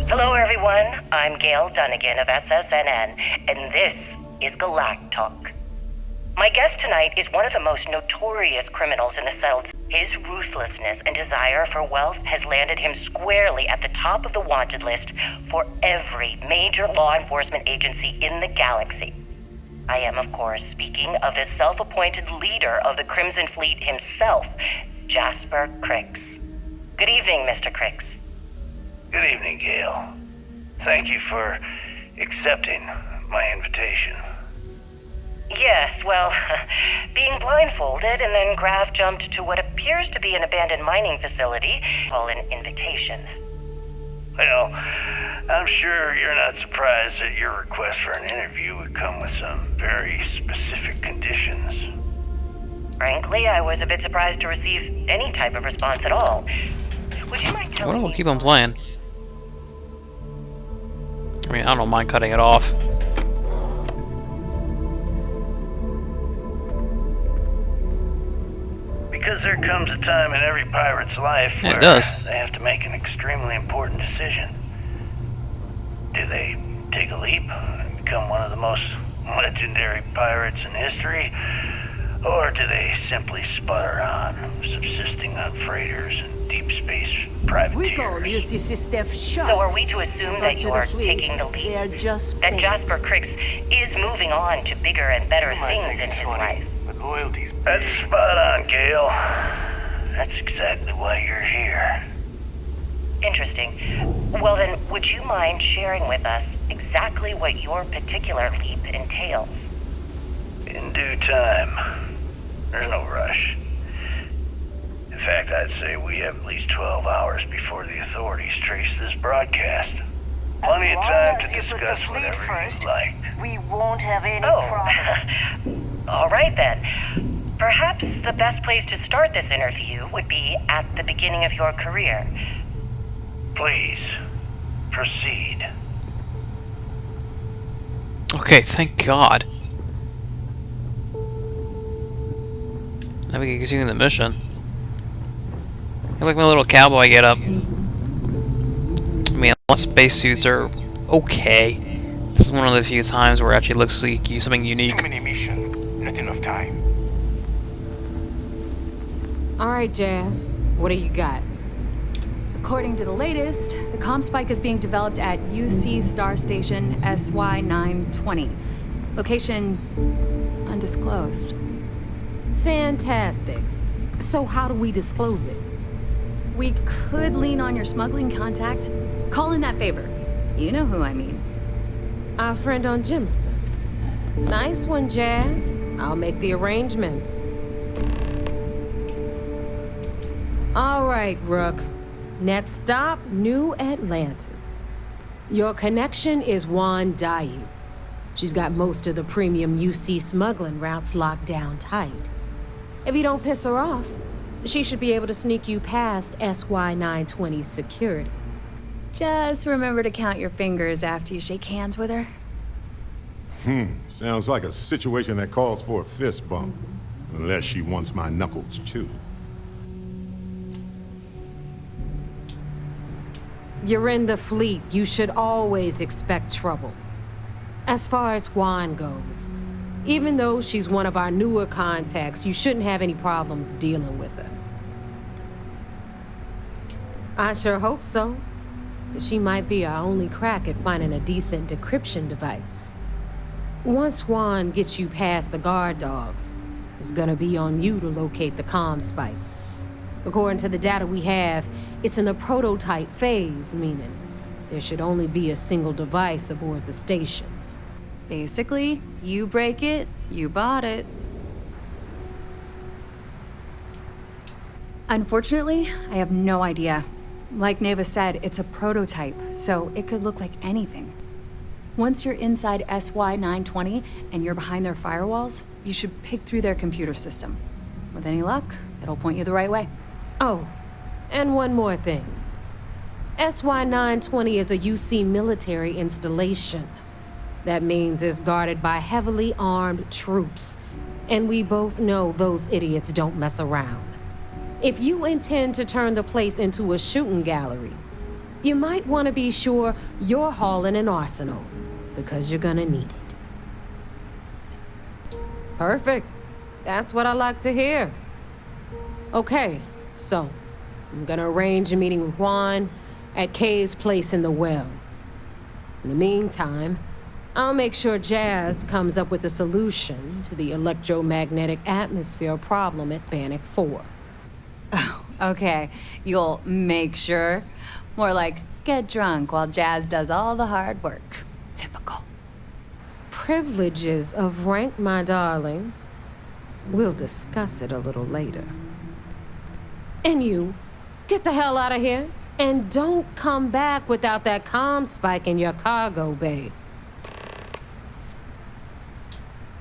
Hello, everyone. I'm Gail Dunnigan of SSNN, and this is Galactic Talk. My guest tonight is one of the most notorious criminals in the cells. His ruthlessness and desire for wealth has landed him squarely at the top of the wanted list for every major law enforcement agency in the galaxy. I am, of course, speaking of the self-appointed leader of the Crimson Fleet himself, Jasper Crix. Good evening, Mr. Crix. Good evening, Gail. Thank you for accepting my invitation. Yes, well, being blindfolded and then Grav jumped to what appears to be an abandoned mining facility, call an invitation. Well, I'm sure you're not surprised that your request for an interview would come with some very specific conditions. Frankly, I was a bit surprised to receive any type of response at all. Would you mind telling Well, we'll me? keep on playing. I mean, I don't mind cutting it off. Because there comes a time in every pirate's life Yeah, where it does. they have to make an extremely important decision. Do they take a leap and become one of the most legendary pirates in history? Or do they simply sputter on, subsisting on freigers and deep space privateers? So are we to assume that you are taking the lead? That Jasper Crix is moving on to bigger and better things in his life? But loyalty's That's spot on, Gail. That's exactly why you're here. Interesting. Well then, would you mind sharing with us exactly what your particular leap entails? In due time. There's no rush. In fact, I'd say we have at least 12 hours before the authorities trace this broadcast. Plenty of time to discuss whatever you like. We won't have any Oh, problems. all right then. Perhaps the best place to start this interview would be at the beginning of your career. Please, proceed. Okay, thank God. Now we can continue the mission. I like my little cowboy get up. I mean, all spacesuits are okay. This is one of the few times where it actually looks like something too unique. many missions, not enough time. All right, Jazz. What do you got? According to the latest, the comm spike is being developed at UC Star Station SY920. Location undisclosed. Fantastic. So how do we disclose it? We could lean on your smuggling contact. Call in that favor. You know who I mean. Our friend on Jimson. Nice one, Jazz. I'll make the arrangements. All right, Rook. Next stop, New Atlantis. Your connection is Juan Dayu. She's got most of the premium UC smuggling routes locked down tight. If you don't piss her off, she should be able to sneak you past SY920's security. Just remember to count your fingers after you shake hands with her. Sounds like a situation that calls for a fist bump. Unless she wants my knuckles, too. You're in the fleet. You should always expect trouble. As far as Juan goes, even though she's one of our newer contacts, you shouldn't have any problems dealing with her. I sure hope so. She might be our only crack at finding a decent decryption device. Once Juan gets you past the guard dogs, it's gonna be on you to locate the comm spike. According to the data we have, it's in the prototype phase, meaning there should only be a single device aboard the station. Basically, you break it, you bought it. Unfortunately, I have no idea. Like Neva said, it's a prototype, so it could look like anything. Once you're inside SY920 and you're behind their firewalls, you should pick through their computer system. With any luck, it'll point you the right way. Oh, and one more thing. SY920 is a UC military installation. That means it's guarded by heavily armed troops. And we both know those idiots don't mess around. If you intend to turn the place into a shooting gallery, you might want to be sure you're hauling an arsenal, because you're gonna need it. Perfect. That's what I like to hear. Okay, so I'm gonna arrange a meeting with Juan at Kay's place in the well. In the meantime, I'll make sure Jazz comes up with a solution to the electromagnetic atmosphere problem at Bannock 4. Okay, you'll make sure. More like get drunk while Jazz does all the hard work. Typical. Privileges of rank, my darling. We'll discuss it a little later. And you, get the hell out of here. And don't come back without that comm spike in your cargo bay.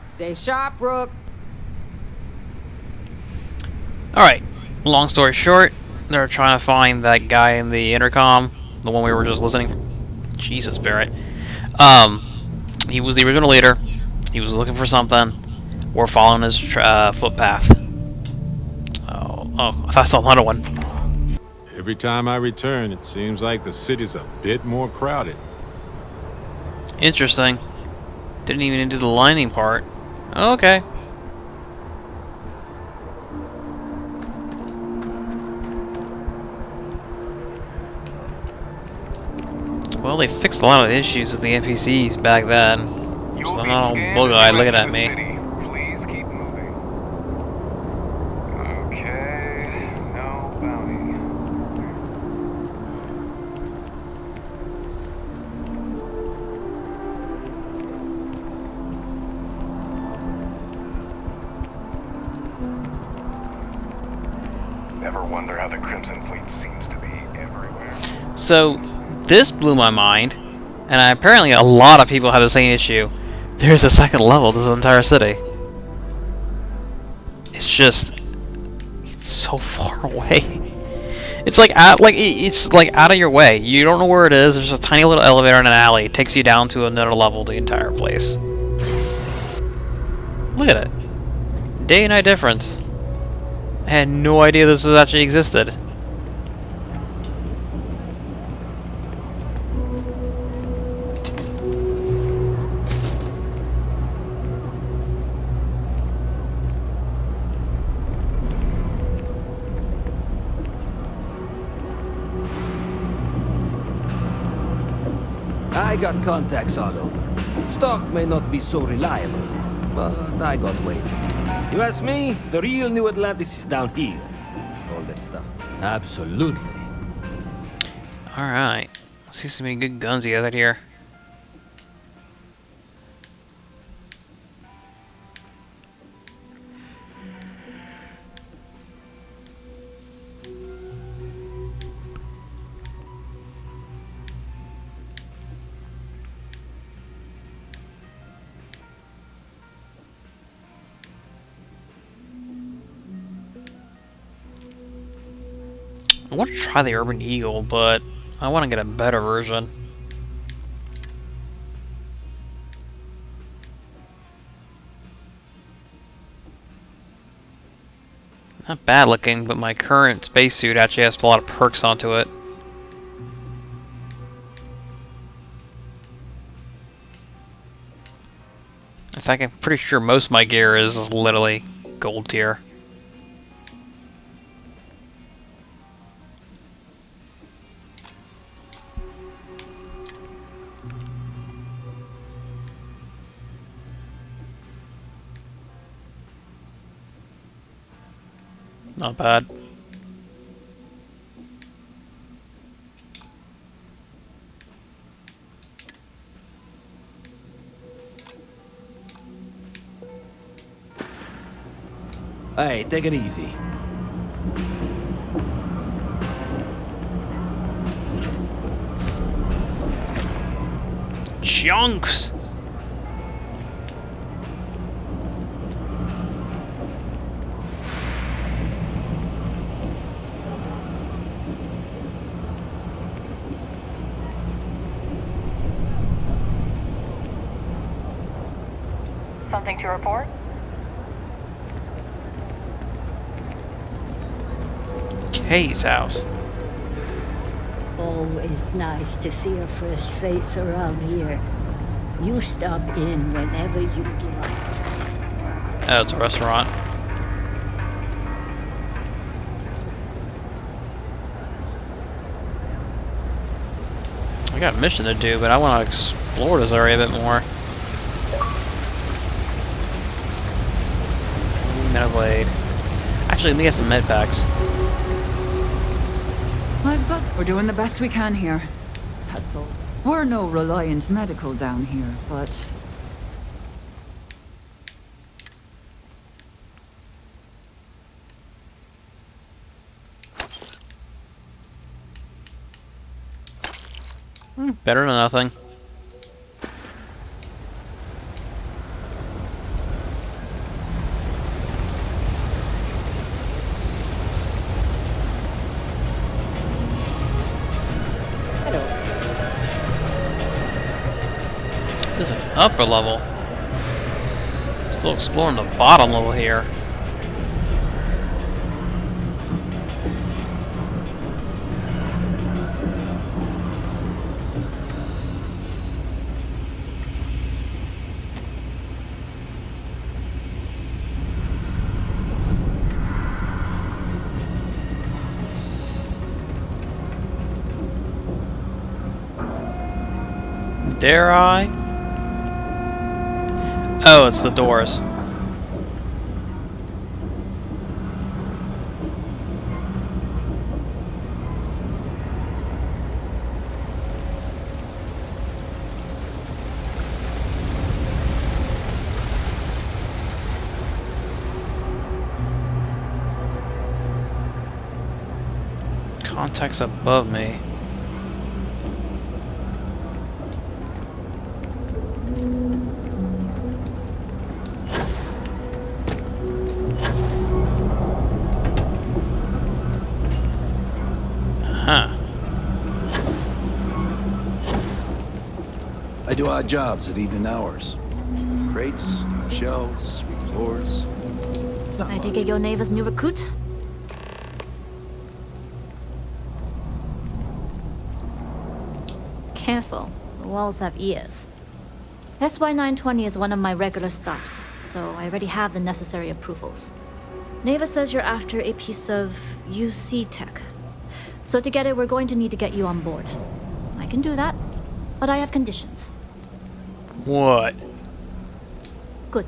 Stay sharp, Rook. Alright, long story short, they're trying to find that guy in the intercom, the one we were just listening. Jesus, Barrett. He was the original leader. He was looking for something. We're following his footpath. Oh, I thought I saw another one. Every time I return, it seems like the city's a bit more crowded. Interesting. Didn't even do the lining part. Okay. Well, they fixed a lot of the issues with the NPCs back then. So I'm not a bull guy looking at me. Please keep moving. Okay, no bounty. Ever wonder how the Crimson Fleet seems to be everywhere? So, this blew my mind, and apparently a lot of people have the same issue. There's a second level to this entire city. It's just so far away. It's like it's like out of your way. You don't know where it is. There's a tiny little elevator in an alley. It takes you down to another level. The entire place. Look at it. Day and night difference. I had no idea this actually existed. I got contacts all over. Stock may not be so reliable, but I got ways of getting it. You ask me, the real New Atlantis is down here. All that stuff. Absolutely. Alright. Let's see some good guns he has out here. I want to try the Urban Eagle, but I want to get a better version. Not bad looking, but my current spacesuit actually has a lot of perks onto it. In fact, I'm pretty sure most of my gear is literally gold tier. Not bad. Hey, take it easy. Chunks! Something to report? Kay's house. Always nice to see a fresh face around here. You stop in whenever you'd like. Oh, it's a restaurant. I got a mission to do, but I want to explore this area a bit more. Medical aid. Actually, let me get some med packs. We're doing the best we can here, Petzl. We're no Reliant Medical down here, but... Better than nothing. This is an upper level. Still exploring the bottom level here. Dare I? Oh, it's the doors. Contacts above me. I do odd jobs at evening hours. Crates, shelves, sweep floors. It's not I much. take it your neighbor's new recruit? Careful, the walls have ears. SY920 is one of my regular stops, so I already have the necessary approvals. Neva says you're after a piece of UC tech. So to get it, we're going to need to get you on board. I can do that, but I have conditions. What? Good.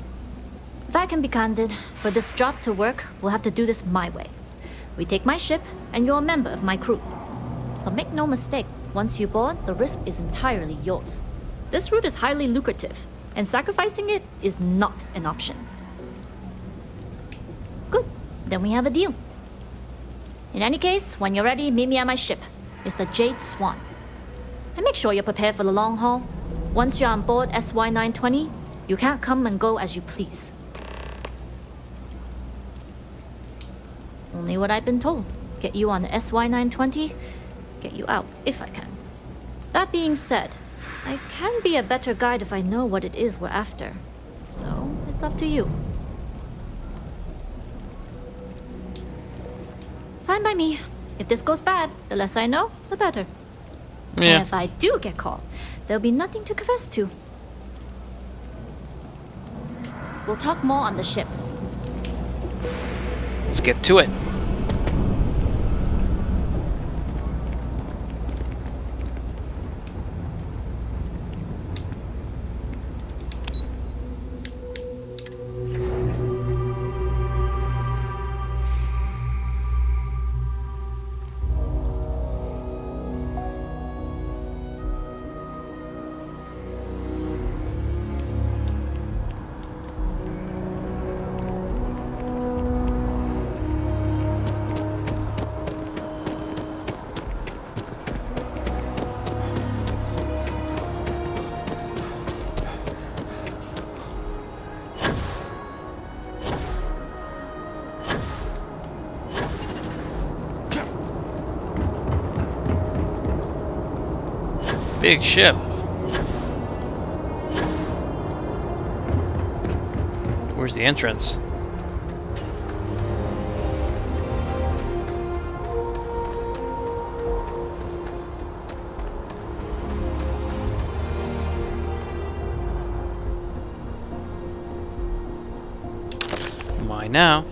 If I can be candid, for this job to work, we'll have to do this my way. We take my ship, and you're a member of my crew. But make no mistake, once you board, the risk is entirely yours. This route is highly lucrative, and sacrificing it is not an option. Good. Then we have a deal. In any case, when you're ready, meet me at my ship. It's the Jade Swan. And make sure you're prepared for the long haul. Once you're on board SY920, you can't come and go as you please. Only what I've been told. Get you on the SY920, get you out if I can. That being said, I can be a better guide if I know what it is we're after. So, it's up to you. Fine by me. If this goes bad, the less I know, the better. Yeah. And if I do get caught, there'll be nothing to confess to. We'll talk more on the ship. Let's get to it. Big ship. Where's the entrance? Fine now.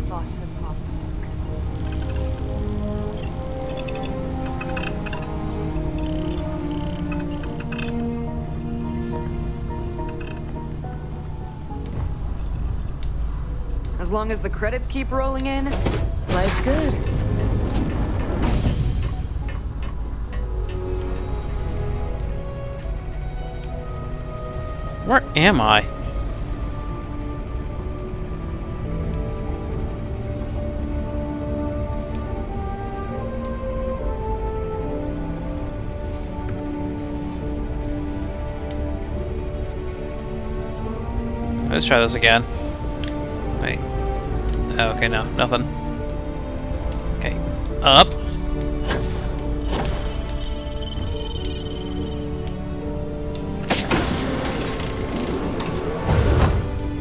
Boss says I'm off the hook. As long as the credits keep rolling in, life's good. Where am I? Let's try this again. Wait. Oh, okay, no, nothing. Okay, up.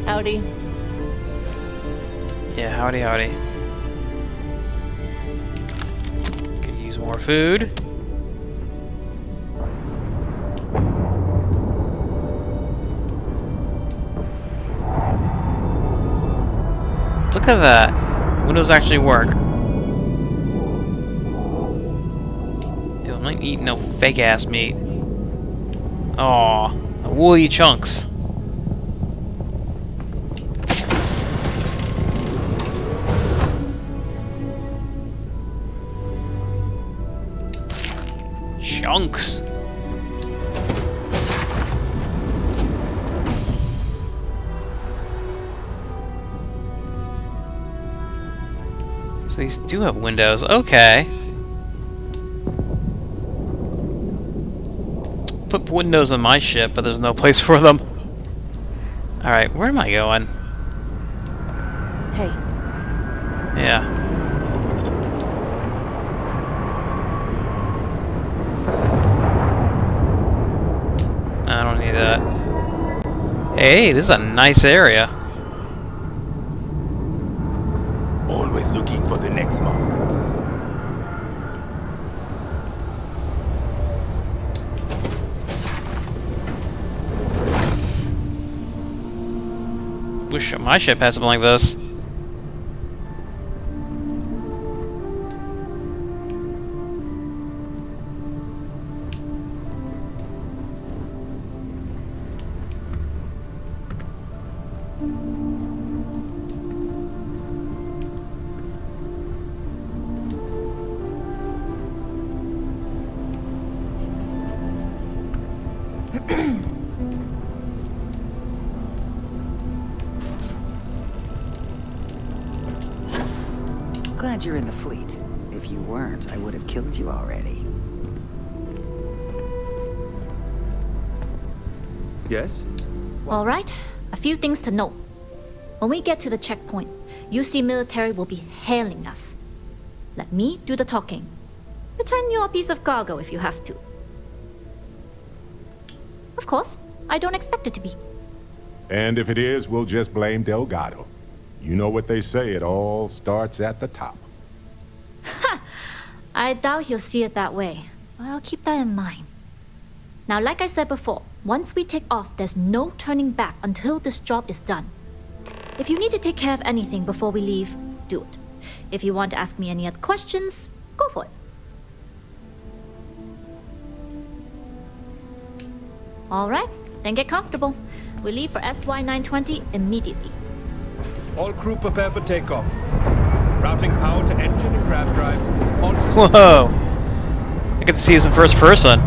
Howdy. Yeah, howdy, howdy. Could use more food. Look at that. Windows actually work. Ew, I'm not eating no fake ass meat. Aw, woolly chunks. Chunks. So these do have windows. Okay. Put windows on my ship, but there's no place for them. Alright, where am I going? Hey. Yeah. I don't need that. Hey, this is a nice area. Always looking for the next mark. Wish my ship had something like this. Glad you're in the fleet. If you weren't, I would have killed you already. Yes? All right, a few things to note. When we get to the checkpoint, UC military will be hailing us. Let me do the talking. Pretend you're a piece of cargo if you have to. Of course, I don't expect it to be. And if it is, we'll just blame Delgado. You know what they say, it all starts at the top. I doubt he'll see it that way. I'll keep that in mind. Now, like I said before, once we take off, there's no turning back until this job is done. If you need to take care of anything before we leave, do it. If you want to ask me any other questions, go for it. All right, then get comfortable. We leave for SY-920 immediately. All crew prepare for takeoff. Routing power to engine and crab drive. All systems. Whoa! I get to see this in first person.